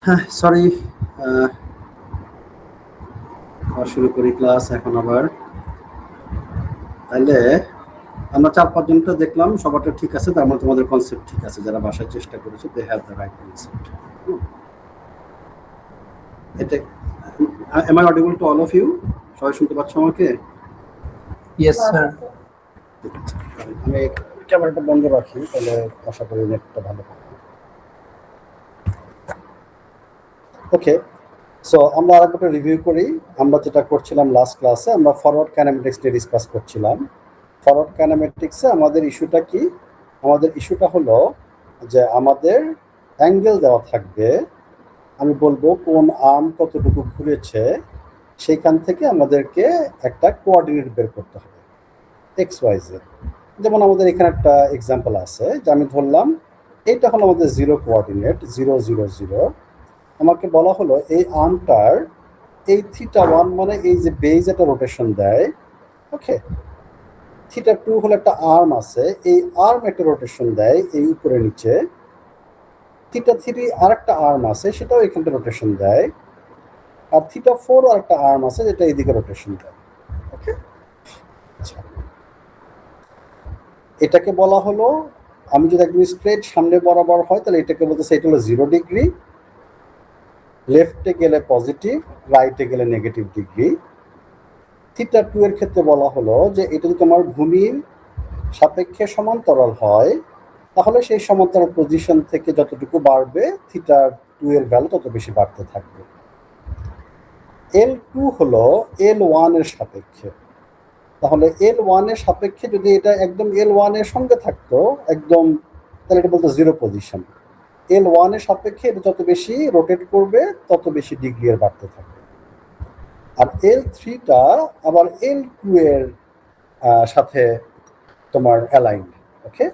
হ্যাঁ, সরি। শুরু করি ক্লাস এখন আবার। তাইলে আমরা 4-5 জনটা দেখলাম, সবারটা ঠিক আছে, তার মানে তোমাদের কনসেপ্ট ঠিক আছে। যারা বাসায় চেষ্টা করেছো, they have the right concept. এটা am I audible to all of you? সবাই শুনতে পাচ্ছ আমাকে? Yes sir. ঠিক আছে, আমি ক্যামেরাটা বন্ধ রাখি, তাহলে আশা করি নেটটা ভালো পাবো। ওকে, সো আমরা আরেকটা রিভিউ করি। আমরা যেটা করছিলাম লাস্ট ক্লাসে, আমরা ফরওয়ার্ড কাইনেমেটিক্স নিয়ে ডিসকাস করছিলাম। ফরওয়ার্ড কাইনেমেটিক্সে আমাদের ইস্যুটা কি? আমাদের ইস্যুটা হলো যে আমাদের অ্যাঙ্গেল দেওয়া থাকবে, আমি বলবো কোন আর্ম কতটুকু ঘুরেছে, সেইখান থেকে আমাদেরকে একটা কোঅর্ডিনেট বের করতে হবে, এক্স ওয়াই জেড। যেমন আমাদের এখানে একটা এক্সাম্পল আছে, যে আমি ধরলাম এইটা হলো আমাদের 0 কোঅর্ডিনেট, 0 0 0। আমাকে বলা হলো এই আর্মটার এই θ1 মানে এই যে বেজ একটা রোটেশন দেয়, ওকে। θ2 হলো একটা আর্ম আছে, এই আর্ম একটা রোটেশন দেয় এই উপরে নিচে। θ3 আর একটা আর্ম আছে, সেটাও এখানটা রোটেশন দেয়। আর θ4 আর একটা আর্ম আছে, যেটা এইদিকে রোটেশন দেয়, ওকে। আচ্ছা, এটাকে বলা হলো, আমি যদি একদম স্ট্রেট সামনে বরাবর হয়, তাহলে এটাকে বলতেছে এটা হলো 0 ডিগ্রি, লেফটে গেলে পজিটিভ, রাইটে গেলে নেগেটিভ ডিগ্রি। θ2 এর ক্ষেত্রে বলা হলো যে এটা যদি তোমার ভূমির সাপেক্ষে সমান্তরাল হয়, তাহলে সেই সমান্তরাল পজিশন থেকে যতটুকু বাড়বে θ2 এর ভ্যালু তত বেশি বাড়তে থাকবে। L2 হলো L1 এর সাপেক্ষে, তাহলে L1 এর সাপেক্ষে যদি এটা একদম L1 এর সঙ্গে থাকতো একদম, তাহলে এটা বলতো 0 পজিশন। L1 এর সাপেক্ষে এটা যত বেশি রোটেট করবে, তত বেশি ডিগ্রি এর বাড়তে থাকবে। আর L3টা আবার L2 এর সাথে তোমার অ্যালাইন, ওকে।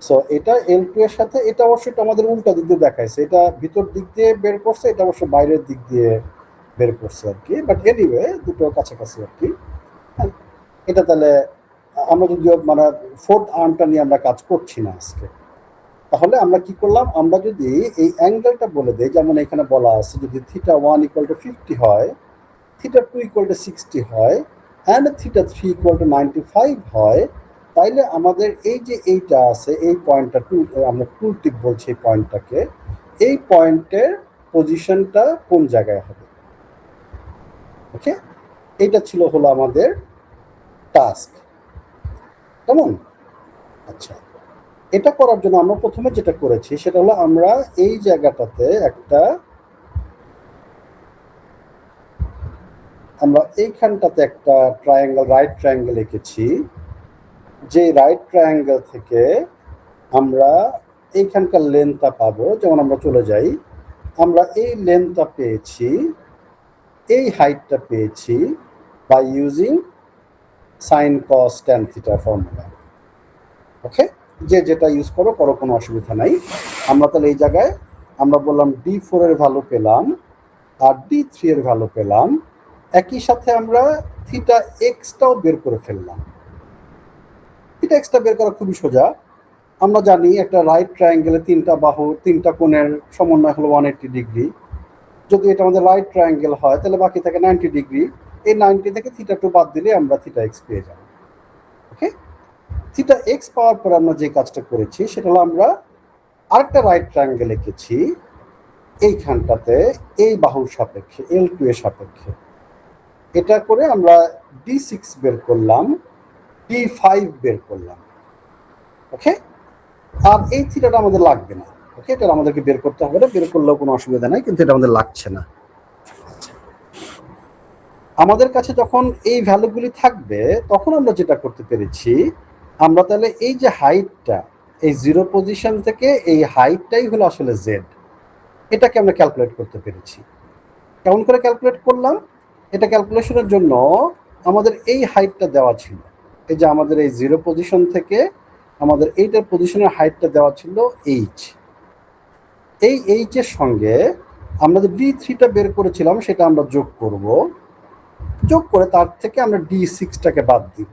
সো এটা L2 এর সাথে, এটা অবশ্যই আমাদের উল্টা দিক দিয়ে দেখাইছে, এটা ভিতর দিক দিয়ে বের করছে, এটা অবশ্য বাইরের দিক দিয়ে বের করছে আর কি, বাট এনিওয়ে দুটো কাছাকাছি আর কি। হ্যাঁ, এটা তাহলে আমরা যদি মানে ফোর্থ আর্মটা নিয়ে আমরা কাজ করছি না আজকে, তাহলে আমরা কি করলাম, আমরা যদি এই অ্যাঙ্গেলটা বলে দিই, যেমন এখানে বলা আছে যদি θ1 = 50 হয়, θ2 = 60 হয়, অ্যান্ড θ3 = 95 হয়, তাইলে আমাদের এই যে এইটা আছে, এই পয়েন্টটা আমরা টুল টিপ বলছি এই পয়েন্টটাকে, এই পয়েন্টের পজিশনটা কোন জায়গায় হবে, ওকে। এইটা ছিল হলো আমাদের টাস্ক, কেমন? আচ্ছা, এটা করার জন্য আমরা প্রথমে যেটা করেছি সেটা হলো আমরা এই জায়গাটাতে আমরা এইখানটাতে একটা ট্রায়াঙ্গেল, রাইট ট্রায়াঙ্গেল এঁকেছি। যে রাইট ট্রায়াঙ্গেল থেকে আমরা এইখানকার লেন্থটা পাবো, যেমন আমরা চলে যাই, আমরা এই লেন্থটা পেয়েছি, এই হাইটটা পেয়েছি by using sin cos tan theta formula, okay. যে যেটা ইউজ করো কোনো অসুবিধা নাই। আমরা তাহলে এই জায়গায় আমরা বললাম D4 এর ভ্যালু পেলাম আর D3 এর ভ্যালু পেলাম, একই সাথে আমরা θx-টাও বের করে ফেললাম। θx-টা বের করা খুবই সোজা, আমরা জানি একটা রাইট ট্রায়াঙ্গেলে 3টা বাহু, 3টা কোণের সমন্বয় হলো 180 ডিগ্রি। যদি এটা আমাদের রাইট ট্রায়াঙ্গেল হয়, তাহলে বাকি থাকে 90 ডিগ্রি। এই 90 থেকে θ2 বাদ দিলে আমরা θx পেয়ে যাব, ওকে। θx পাওয়ার পর আমরা যে কাজটা করেছি সেটা হলো আমরা আরেকটা রাইট ট্রায়াঙ্গেল এঁকেছি এইখানটাতে, এই বাহুর সাপেক্ষে, L2 এর সাপেক্ষে। এটা করে আমরা D6 বের করলাম, D5 বের করলাম, ওকে। আর এই থিটাটা আমাদের লাগবে না, ওকে। এটা আমাদেরকে বের করতে হবে না, বের করলেও কোনো অসুবিধা নাই, কিন্তু এটা আমাদের লাগছে না। আমাদের কাছে যখন এই ভ্যালুগুলি থাকবে, তখন আমরা যেটা করতে পেরেছি, আমরা তাহলে এই যে হাইটটা, এই 0 পজিশন থেকে এই হাইটটাই হলো আসলে জেড, এটাকে আমরা ক্যালকুলেট করতে পেরেছি। কেমন করে ক্যালকুলেট করলাম? এটা ক্যালকুলেশনের জন্য আমাদের এই হাইটটা দেওয়া ছিল, এই যে আমাদের এই 0 পজিশন থেকে আমাদের এইটার পজিশনের হাইটটা দেওয়া ছিল এইচ। এই এইচের সঙ্গে আমরা যে D3টা বের করেছিলাম সেটা আমরা যোগ করব, যোগ করে তার থেকে আমরা D6টাকে বাদ দিব।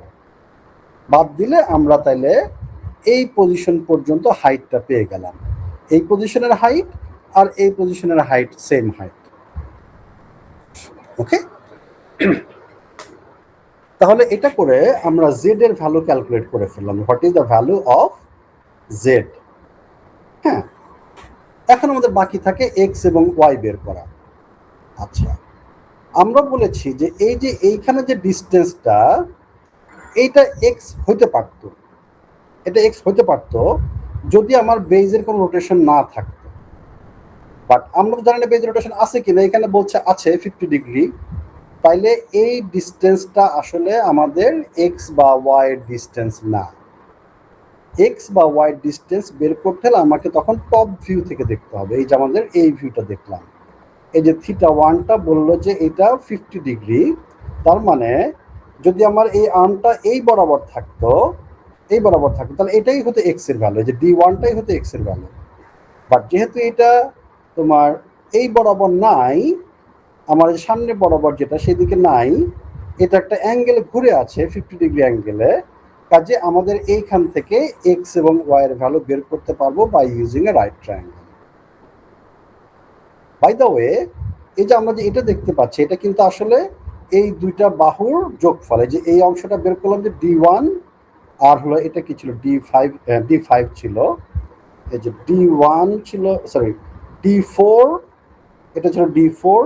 বাদ দিলে আমরা তাইলে এই পজিশন পর্যন্ত হাইটটা পেয়ে গেলাম। এই পজিশনের হাইট আর এই পজিশনের হাইট সেম হাইট। ওকে, তাহলে এটা করে আমরা জেড এর ভ্যালু ক্যালকুলেট করে ফেললাম। What is the value of Z? হ্যাঁ, এখন আমাদের বাকি থাকে এক্স এবং ওয়াই বের করা। আচ্ছা, আমরা বলেছি যে এই যে এইখানে যে ডিস্টেন্সটা, এইটা এক্স হইতে পারতো, এটা এক্স হইতে পারতো যদি আমার বেজের কোনো রোটেশন না থাকতো। বাট আমরা তো জানি না বেজ রোটেশন আছে কিনা, এখানে বলছে আছে 50 ডিগ্রি। তাইলে এই ডিস্টেন্সটা আসলে আমাদের এক্স বা ওয়াই এর ডিস্টেন্স না। এক্স বা ওয়াই ডিস্টেন্স বের করতে হলে আমাকে তখন টপ ভিউ থেকে দেখতে হবে। এই যে আমাদের এই ভিউটা দেখলাম, এই যে θ1টা বললো যে এটা 50 ডিগ্রি, তার মানে যদি আমার এই আর্মটা এই বরাবর থাকতো, তাহলে এটাই হতো এক্স এর ভ্যালু, যে d1টাই হতো এক্স এর ভ্যালু। বাট যেহেতু এটা তোমার এই বরাবর নাই, আমার সামনে বরাবর যেটা সেদিকে নাই, এটা একটা অ্যাঙ্গেলে ঘুরে আছে 50 ডিগ্রি অ্যাঙ্গেলে, কাজে আমাদের এইখান থেকে এক্স এবং ওয়াই এর ভ্যালু বের করতে পারবো by using a right triangle. By the way, এই যে আমরা যে এটা দেখতে পাচ্ছি, এটা কিন্তু আসলে এই দুইটা বাহুর যোগফল। এই যে এই অংশটা বের করলাম যে d1, আর হলো এটা কি ছিল d5 ছিল, এই যে d1 ছিল, সরি d4, এটা ছিল d4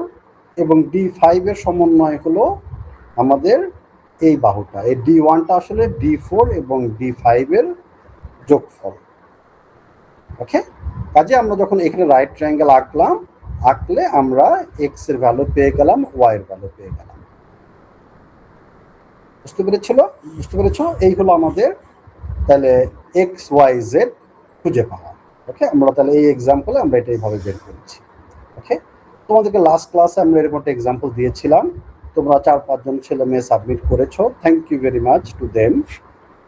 এবং d5 এর সমন্বয় হলো আমাদের এই বাহুটা। এই d1টা আসলে d4 এবং d5 এর যোগফল। ওকে, কাজে আমরা যখন এখানে রাইট ট্রায়াঙ্গেল আঁকলে আমরা এক্স এর ভ্যালু পেয়ে গেলাম, ওয়াই এর ভ্যালু পেয়ে গেলাম। বুঝতে পেরেছ? এই হলো আমাদের তাহলে এক্স ওয়াই জেড খুঁজে পাওয়া। ওকে, আমরা তাহলে এই এক্সাম্পলে আমরা এটা এইভাবে বের করেছি। ওকে, তোমাদেরকে লাস্ট ক্লাসে আমরা এরকম একটা এক্সাম্পল দিয়েছিলাম, তোমরা 4-5 জন ছেলে মেয়ে সাবমিট করেছো, thank you very much to them.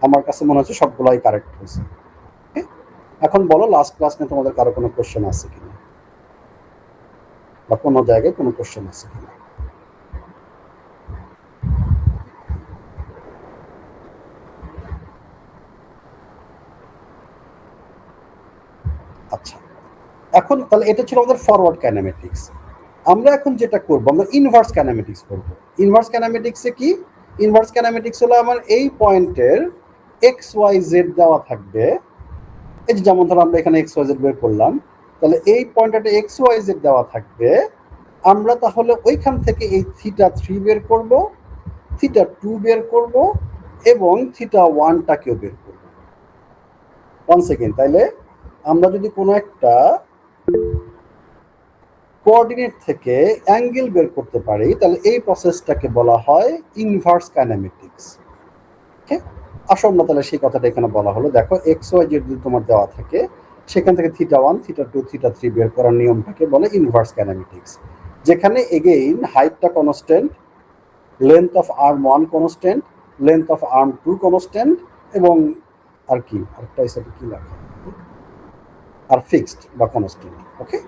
আমার কাছে মনে হচ্ছে সবগুলোই কারেক্ট হয়েছে। এখন বলো, লাস্ট ক্লাস নিয়ে তোমাদের কারো কোনো কোশ্চেন আছে কিনা, বা কোনো জায়গায় কোনো কোশ্চেন আছে কিনা? আচ্ছা, এখন তাহলে এটা ছিল আমাদের ফরওয়ার্ড কাইনেমেটিক্স। আমরা এখন যেটা করব, আমরা ইনভার্স কাইনেমেটিক্স করব। ইনভার্স কাইনেমেটিক্সে কি? ইনভার্স কাইনেমেটিক্স হলো আমার এই পয়েন্টের এক্স ওয়াই জেড দেওয়া থাকবে। এই যে যেমন ধরো আমরা এখানে এক্স ওয়াই জেড বের করলাম, তাহলে এই পয়েন্টটাতে এক্স ওয়াই জেড দেওয়া থাকবে। আমরা তাহলে ওইখান থেকে এই θ3 বের করব, θ2 বের করব এবং θ1টাকেও বের করব। ওয়ান সেকেন্ড, তাইলে আমরা যদি কোনো একটা কোঅর্ডিনেট থেকে অ্যাঙ্গেল বের করতে পারি, তাহলে এই প্রসেসটাকে বলা হয় ইনভার্স কাইনেমেটিক্স। ওকে, আসল না, তাহলে সেই কথাটা এখানে বলা হলো। দেখো এক্স ওয়াই জেড যদি তোমার দেওয়া থাকে, সেখান থেকে θ1 θ2 θ3 বের করার নিয়মটাকে বলে ইনভার্স কাইনেমেটিক্স, যেখানে এগেইন হাইটটা constant, length of arm 1 constant, length of arm 2 constant, এবং আর কি আরেকটা হিসাবে কি লেখা, আর ফিক্সড বা কনস্ট্যান্ট। ওকে,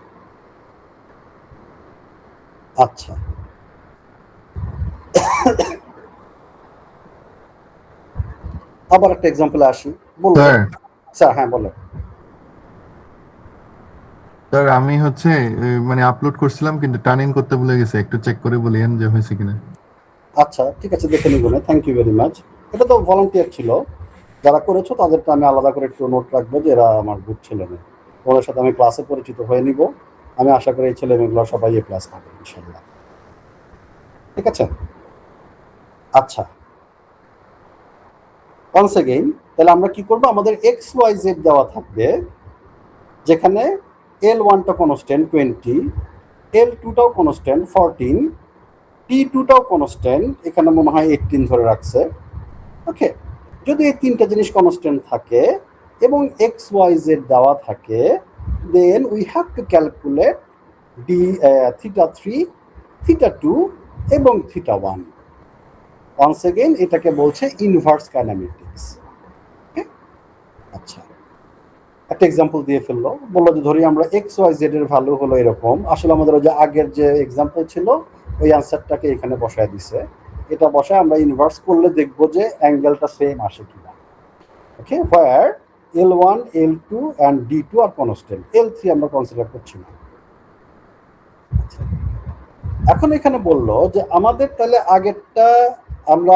আচ্ছা, আবার একটা এক্সাম্পলে আসি, বলবো স্যার? হ্যাঁ বলো। স্যার আমি হচ্ছে মানে আপলোড করছিলাম কিন্তু টার্ন ইন করতে ভুলে গেছি, একটু চেক করে বলিয়েন যে হয়েছে কিনা। আচ্ছা ঠিক আছে, দেখে নিব না, থ্যাংক ইউ ভেরি মাচ। এটা তো ভলান্টিয়ার ছিল, যারা করেছো তাদেরটা আমি আলাদা করে একটু নোট রাখবো যে এরা আমার গুড ছেলে মেয়ে, ওদের সাথে আমি ক্লাসে পরিচিত হয়ে নিব। আমি আশা করি এই ছেলে মেয়েগুলো সবাই এ ক্লাস পাবে ইনশাল্লাহ। ঠিক আছে, আচ্ছা ওয়ান্স এগেইন, তাহলে আমরা কি করবো, আমাদের এক্স ওয়াই জেড দেওয়া থাকবে, যেখানে L1টা কনস্ট্যান্ট 20, L2টাও কনস্ট্যান্ট 14, T2টাও কনস্ট্যান্ট, এখানে মনে হয় 18 ধরে রাখছে। ওকে, যদি এই তিনটা জিনিস কনস্ট্যান্ট থাকে এবং এক্স ওয়াই জেড দেওয়া থাকে, then we have to calculate θ3, θ2 এবং θ1। ওয়ান্স এগেইন এটাকে বলছে ইনভার্স কাইনেমেটিক্স। আচ্ছা, একটা এক্সাম্পল দিয়ে ফেললো, বললো যে ধরি আমরা এক্স ওয়াই জেড এর ভ্যালু হলো এরকম, আসলে আমাদের যে আগের যে এক্সাম্পল ছিল ওই অ্যান্সারটাকে এখানে বসায় দিছে। এটা বসায় আমরা ইনভার্স করলে দেখবো যে অ্যাঙ্গেলটা সেম আসে কিনা। ওকে, হোয়ার L1 L2 and D2 R constant, L3 আমরা কনসিডার করছি না। এখন এখানে বললো যে আমাদের তাহলে আগেরটা আমরা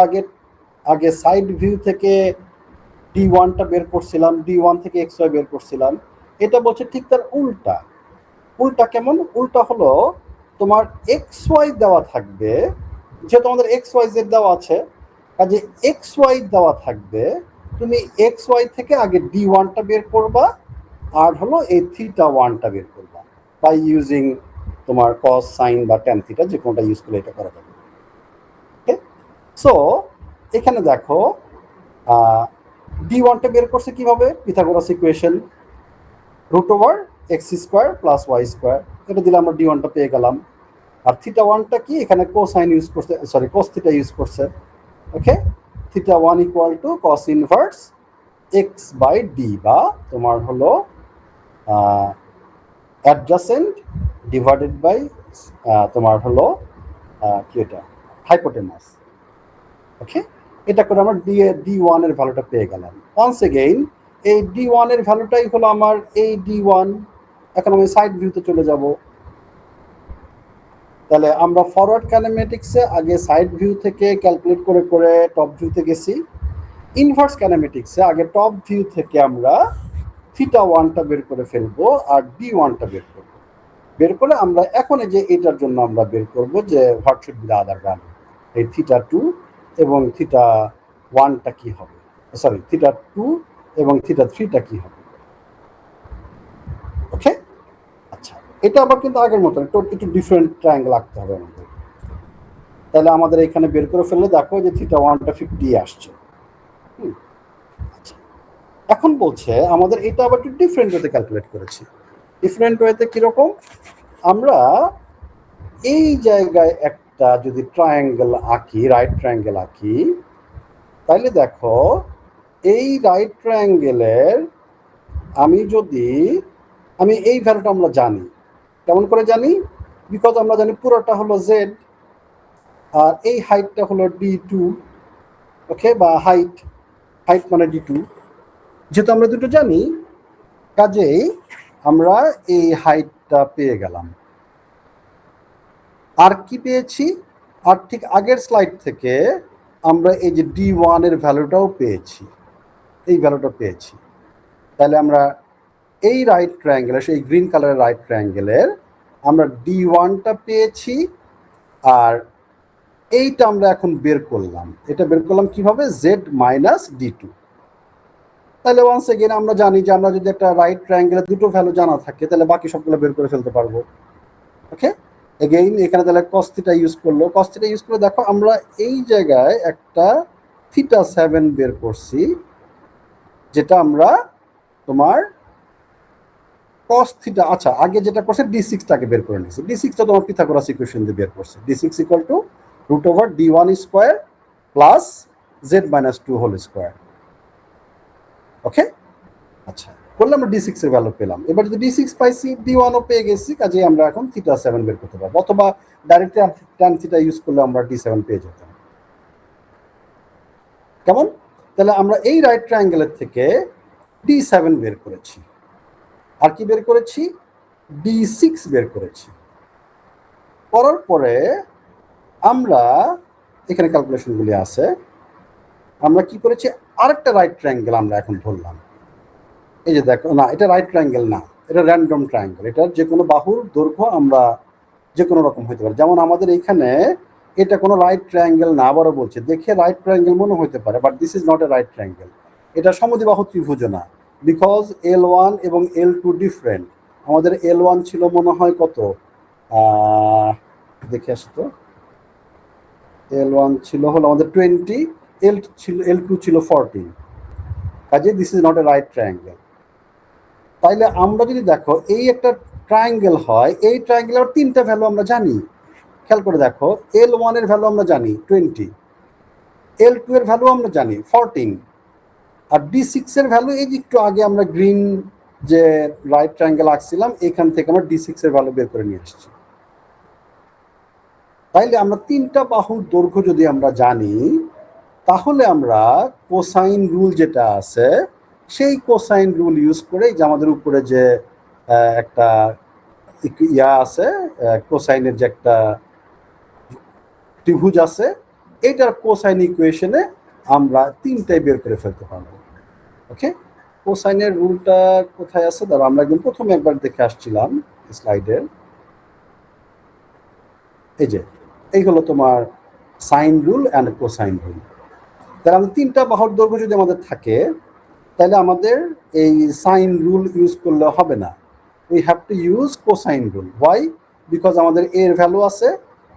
আগে সাইড ভিউ থেকে D1টা বের করছিলাম, D1 থেকে XY বের করছিলাম। এটা বলছে ঠিক তার উল্টা। উল্টা কেমন? উল্টা হলো তোমার XY দেওয়া থাকবে, যেহেতু আমাদের XYZ দেওয়া আছে, কাজে XY দেওয়া থাকবে, তুমি XY থেকে আগে D1টা বের করবা আর হলো এই θ1টা বের করবা বাই ইউজিং তোমার কস সাইন বা ট্যান থিটা, যে কোনটা ইউজ করলে এটা করা যাবে। ওকে, সো এখানে দেখো D1টা বের করছে কিভাবে? পিথাগোরাস ইকুয়েশন, √x² + y², এটা দিলে আমরা D1টা পেয়ে গেলাম। আর θ1টা কি? এখানে কোসাইন ইউজ করছে, সরি cos থিটা ইউজ করছে। ওকে, θ1 = cos ইনভার্স x/d, বা তোমার হলো অ্যাডজাসেন্ট ডিভাইডেড বাই তোমার হলো কি এটা হাইপোটেনাস। ওকে, এটা করে আমরা D1 এর ভ্যালুটা পেয়ে গেলাম। ওয়ান্স এগেইন এই D1 এর ভ্যালুটাই হলো আমার এই D1। এখন আমি সাইড ভিউতে চলে যাব। তাহলে আমরা ফরওয়ার্ড কাইনেমেটিক্সে আগে সাইড ভিউ থেকে ক্যালকুলেট করে করে টপ ভিউতে গেছি। ইনভার্স কাইনেমেটিক্সে আগে টপ ভিউ থেকে আমরা θ1টা বের করে ফেলবো আর D1টা বের করবো। বের করে আমরা এখন এই যে এটার জন্য আমরা বের করব যে what should be the other value, এই θ2 এবং θ1টা কি হবে, সরি θ2 এবং θ3টা কি হবে। ওকে, আচ্ছা, এটা আবার কিন্তু আগের মতো একটু ডিফারেন্ট ট্রায়াঙ্গেল আঁকতে হবে আমাদের। তাহলে আমাদের এখানে বের করে ফেললে দেখো যে θ1টা 50 আসছে। আচ্ছা, এখন বলছে আমাদের এটা আবার একটু ডিফারেন্ট ওয়েতে ক্যালকুলেট করেছি। ডিফারেন্ট ওয়েতে কিরকম? আমরা এই জায়গায় একটা যদি ট্রায়াঙ্গেল আঁকি, রাইট ট্রায়াঙ্গেল আঁকি, তাহলে দেখো এই রাইট ট্রায়াঙ্গেলের আমি এই ভ্যালুটা আমরা জানি। কেমন করে জানি? বিকজ আমরা জানি পুরোটা হলো জেড আর এই হাইটটা হলো D2। ওকে, বা হাইট মানে D2, যেহেতু আমরা দুটো জানি, কাজেই আমরা এই হাইটটা পেয়ে গেলাম। আর কি পেয়েছি? আর ঠিক আগের স্লাইড থেকে আমরা এই যে D1 এর ভ্যালুটাও পেয়েছি, এই ভ্যালুটা পেয়েছি। তাহলে আমরা এই রাইট ট্রায়াঙ্গেলের, সেই গ্রিন কালারের রাইট ট্রায়াঙ্গেলের আমরা D1টা পেয়েছি আর এইটা আমরা এখন বের করলাম। এটা বের করলাম কিভাবে? Z - D2। তাহলে ওয়ান্স এগেন আমরা জানি যে আমরা যদি একটা রাইট ট্রায়াঙ্গেলের দুটো ভ্যালু জানা থাকে তাহলে বাকি সবগুলো বের করে ফেলতে পারবো। ওকে, এগেইন এখানে তাহলে cos θ ইউজ করলো। cos θ ইউজ করে দেখো আমরা এই জায়গায় একটা θ7 বের করছি, যেটা আমরা তোমার cos θ, আচ্ছা আগে যেটা করছে D6টাকে বের করে নিয়েছি। D6টা তোমার পিথাগোরাস ইকুয়েশন দিয়ে বের করছে। D6 = √D1² + Z - 2 whole square. ওকে, আচ্ছা, করলে আমরা D6 এর ভ্যালু পেলাম। এবার যদি D6 পাইছি, D1ও পেয়ে গেছি, কাজে আমরা এখন θ7 বের করতে পারবো, অথবা ডাইরেক্টলি tan θ ইউজ করলে আমরা D7 পেয়ে যেতাম। কেমন? তাহলে আমরা এই রাইট ট্রায়াঙ্গেলের থেকে D7 বের করেছি। আর কি বের করেছি? D6 বের করেছি। করার পরে আমরা এখানে ক্যালকুলেশনগুলি আছে, আমরা কি করেছি? আরেকটা রাইট ট্রায়াঙ্গেল আমরা এখন ধরলাম। এই যে দেখো, না এটা রাইট ট্রায়াঙ্গেল না, এটা র্যান্ডম ট্রায়াঙ্গেল। এটার যে কোনো বাহুর দৈর্ঘ্য আমরা যে কোনো রকম হতে পারে। যেমন আমাদের এইখানে এটা কোনো রাইট ট্রায়াঙ্গেল না, আবারও বলছে, দেখে রাইট ট্রায়াঙ্গেল মনে হতে পারে, but this is not a right triangle. এটা সমদ্বিবাহু ত্রিভুজ না, বিকজ L1 এবং L2 ডিফারেন্ট। আমাদের L1 ছিল মনে হয় কত, দেখে আসি তো, L1 ছিল হলো আমাদের 20, L2 ছিল 14, কাজে this is not a right triangle. তাইলে আমরা যদি দেখো এই একটা ট্রায়াঙ্গেল হয়, এই ট্রায়াঙ্গেলের 3টা ভ্যালু আমরা জানি। খেয়াল করে দেখো, L1 এর ভ্যালু আমরা জানি 20, L2 এর ভ্যালু আমরা জানি 14, আর D6 এর ভ্যালু এই যে একটু আগে আমরা গ্রিন যে রাইট ট্রায়াঙ্গেল আঁকছিলাম এখান থেকে আমরা D6 এর ভ্যালু বের করে নিয়ে এসেছি। তাইলে আমরা 3টা বাহুর দৈর্ঘ্য যদি আমরা জানি, তাহলে আমরা কোসাইন রুল যেটা আছে সেই কোসাইন রুল ইউজ করে, যে আমাদের উপরে যে একটা ইয়া আছে কোসাইনের যে একটা ত্রিভুজ আছে, এইটার কোসাইন ইকুয়েশনে আমরা তিনটাই বের করে ফেলতে পারবো। ওকে, কোসাইনের রুলটা কোথায় আছে? ধরো আমরা একদম প্রথমে একবার দেখে আসছিলাম স্লাইডের, এই যে এই হলো তোমার sign rule and cosine rule. তাহলে আমাদের তিনটা বাহুর দৈর্ঘ্য যদি আমাদের থাকে, তাহলে আমাদের এই সাইন রুল ইউজ করলে হবে না, we have to use cosine rule. Why? Because আমাদের এ এর ভ্যালু আছে,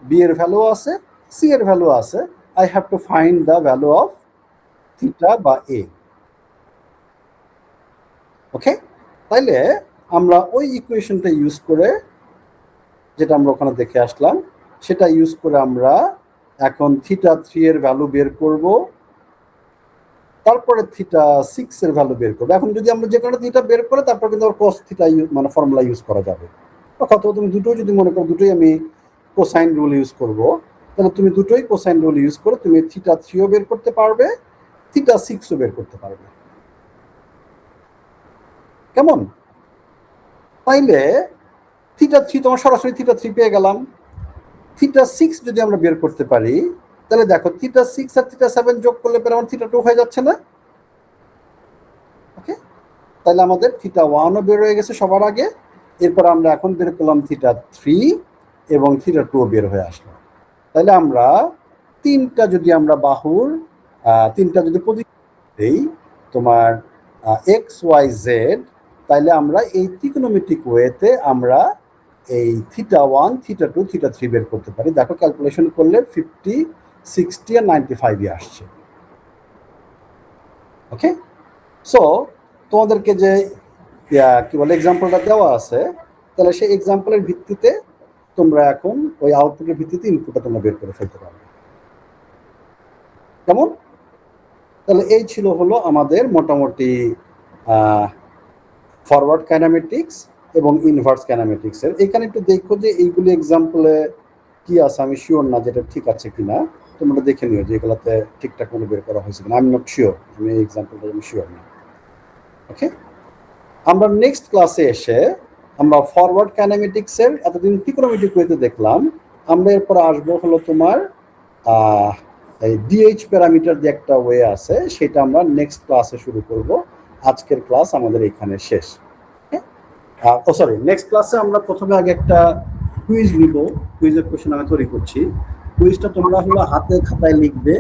বি এর ভ্যালু আছে, সি এর ভ্যালু আছে, I have to find the value of theta বা এ। ওকে, তাইলে আমরা ওই ইকুয়েশনটা ইউজ করে, যেটা আমরা ওখানে দেখে আসলাম, সেটা ইউজ করে আমরা এখন θ3 এর ভ্যালু বের করব, তারপরে θ6 এর ভ্যালু বের করবো। এখন যদি আমরা যে কোনো থিটা বের করে তারপর কিন্তু আবার cos থিটা মানে ফর্মুলা ইউজ করা যাবে। অথবা তুমি দুটোই যদি মনে করো দুটোই আমি কোসাইন রুল ইউজ করব, তাহলে তুমি দুটোই কোসাইন রুল ইউজ করে তুমি θ3ও বের করতে পারবে, θ6ও বের করতে পারবে। কেমন? তাইলে θ3 তোমার সরাসরি θ3 পেয়ে গেলাম। θ6 যদি আমরা বের করতে পারি, তাহলে দেখো θ6 আর θ7 যোগ করলে পরে আমার θ2 হয়ে যাচ্ছে না? ওকে, তাহলে আমাদের θ1ও বের হয়ে গেছে সবার আগে, এরপর আমরা এখন বের করলাম θ3 এবং θ2 বের হয়ে আসলো। তাহলে আমরা তিনটা যদি আমরা বাহুর তিনটা যদি পজিশন দেই তোমার এক্স ওয়াই জেড, তাহলে আমরা এই ত্রিকোণমিতিক ওয়েতে আমরা এই θ1, θ2, θ3 বের করতে পারি। দেখো ক্যালকুলেশন করলে 50, 60 আর 95 আসছে। ওকে, সো তোমাদেরকে যে কি বলে এক্সাম্পলটা দেওয়া আছে, তাহলে সেই এক্সাম্পলের ভিত্তিতে তোমরা এখন ওই আউটপুটের ভিত্তিতে ইনপুটটা তোমরা বের করে ফেলতে পারবে। কেমন? তাহলে এই ছিল হলো আমাদের মোটামুটি ফরওয়ার্ড কাইনেমেটিক্স এবং ইনভার্স কাইনেমেটিক্সের। এখানে একটু দেখো যে এইগুলি এক্সাম্পলে কি আছে, আমি শিওর না যেটা ঠিক আছে কিনা, তোমরা দেখে নিও যে এগুলাতে ঠিকঠাক মতো বের করা হয়েছে কিনা। আই এম নট শিওর, আমি এই এক্সাম্পলটা আমি শিওর না। ওকে, আমরা নেক্সট ক্লাসে এসে আমরা ফরওয়ার্ড কাইনেমেটিক্সের এতদিন ত্রিকোণমিতিক ওয়েতে দেখলাম, আমরা এরপর আসবো হলো তোমার এই ডিএইচ প্যারামিটার যে একটা ওয়ে আছে, সেটা আমরা নেক্সট ক্লাসে শুরু করব। আজকের ক্লাস আমাদের এখানে শেষ। সরি, নেক্সট ক্লাসে আমরা প্রথমে আগে একটা কুইজ নিব। কুইজের কোশ্চেন আমি তৈরি করছি। কুইজটা তোমরা হলো হাতে খাতায় লিখবে,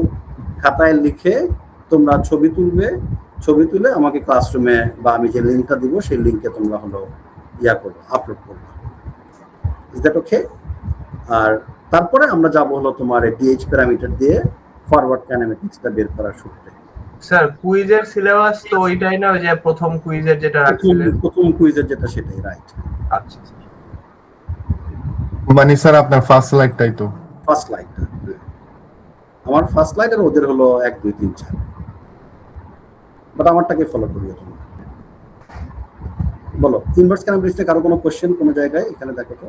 খাতায় লিখে তোমরা ছবি তুলবে, ছবি তুলে আমাকে ক্লাসরুমে বা আমি যে লিঙ্কটা দিব সেই লিঙ্কে তোমরা হলো করবে, আপলোড করবে। Is that okay? আর তারপরে আমরা যাব হলো তোমার ডিএইচ প্যারামিটার দিয়ে ফরওয়ার্ড কাইনেমেটিক্সটা বের করার সূত্রে। স্যার কুইজের সিলেবাস তো ওইটাই না, ওই যে প্রথম কুইজের যেটা রাখছিলেন? প্রথম কুইজের যেটা সেটাই, রাইট। আচ্ছা, মানে স্যার আপনার ফার্স্ট স্লাইডটাই তো? ফার্স্ট স্লাইডটা আমার ফার্স্ট স্লাইড, আর ওদের হলো 1 2 3 4, বাট আমারটাকে ফলো করিও তোমরা। বলো, ইনভার্স কাইনেমেটিক্সে কারো কোনো কোশ্চেন কোনো জায়গায়? এখানে দেখো তো।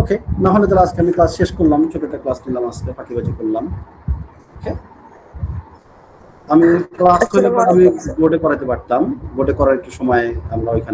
ওকে, না হলে তাহলে আজকে আমি ক্লাস শেষ করলাম, ছোট একটা ক্লাস নিলাম আজকে, ফাঁকিবাজি করলাম। ওকে, আমি ক্লাস করে আমি বোর্ডে করাতে পারতাম, বোর্ডে করার একটু সময় আমরা ওইখানে